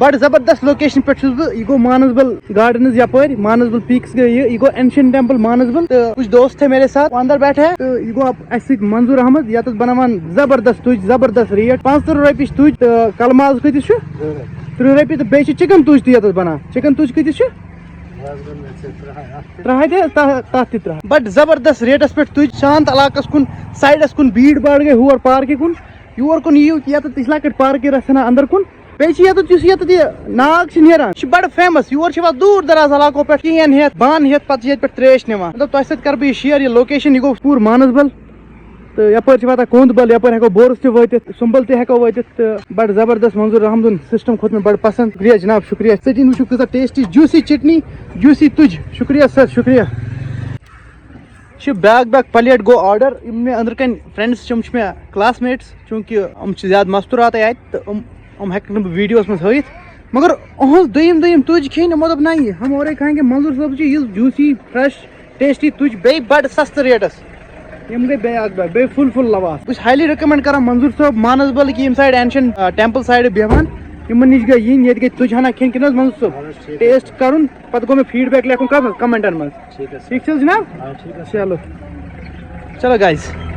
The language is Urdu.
بڑ زبردست لوکیشن پہ بہ یہ گو مانسبل گارڈنز یپر مانسبل پیکس گئی یہ گو اینشین ٹیمپل مانسبل تو کچھ دوست تھے میرے ساتھ اندر بیٹھے تو یہ گو اس منظور احمد یت بناوان زبردست تج زبردست ریٹ 45 رۄپیہِ چھِ تج تو کل ماز کتس 30 رۄپیہِ تو بیٚیہِ چھِ چکن تج تہِ یت بنان چکن تج کتس 3 تک تہ 3 بٹ زبردست ریٹس پہ تج شانت علاقس کن سائڈس کن بھیڑ باڑ گئی ہور پارکہِ کن یور کن یِیو یت تہ لکٹ پارکہِ رژھنا اندر کن بیٚیہِ چھِ یت یہ ناگ چھ نیران یہ بڑ فیمس یور چھ یوان دور دراز علاقو پہ کین ہیت بان ہیت پتہ یت پہ تریش نوان مطلب تۄہہِ سۭتۍ کر بہٕ یہ شیئر یہ لوکیشن یہ گو پور مانسبل تو یپر چھ واتان کوندبل یپر ہیکو بورس تہ وٲتِتھ سُمبل تہ ہیکو وٲتِتھ تو بڑ زبردست منظور احمدن سسٹم کھوت مےٚ بڑ پسند شکریہ جناب شکریہ ژٔٹِنۍ وٕچھِو کۭژاہ ٹیسٹی جوسی چٹنی جوسی تُج شکریہ سر شکریہ بیاکھ پلیٹ گو آرڈر مےٚ أنٛدرٕ کَنۍ فرٛٮ۪نٛڈٕس چھِ مےٚ کلاس میٹس چوٗنٛکہِ یِم چھِ زیادٕ مستوٗراتٕے اَتہِ تہٕ یِم ہٮ۪کہٕ نہٕ بہٕ ویٖڈیوَس منٛز ہٲیِتھ مگر أہٕنٛز دوٚیِم تُج کھیٚنۍ یِمو دوٚپ نہ ہم اورے کھایں گے منظور صٲب چھِ یِژھ جوٗسی فرٛٮ۪ش ٹیسٹی تُج بیٚیہِ بڑٕ سستہٕ ریٹس یِم گٔے بیاکھ بیٚیہِ فُل لواس بہٕ چھُس ہایلی رِکمنڈ کران منظور صٲب مانسبل کہِ ییٚمہِ سایڈٕ اینشن ٹیمپل سایڈٕ بیٚہوان یِمن نِش گٔے یِنۍ ییٚتہِ گٔے تُج ہنا کھیٚنۍ کِنہٕ حظ منظور صٲب ٹیسٹ کرُن پتہٕ گوٚو مےٚ فیٖڈ بیک لیکھُن کمنٹن منٛز ٹھیٖک چھِ حظ جناب چلو گایز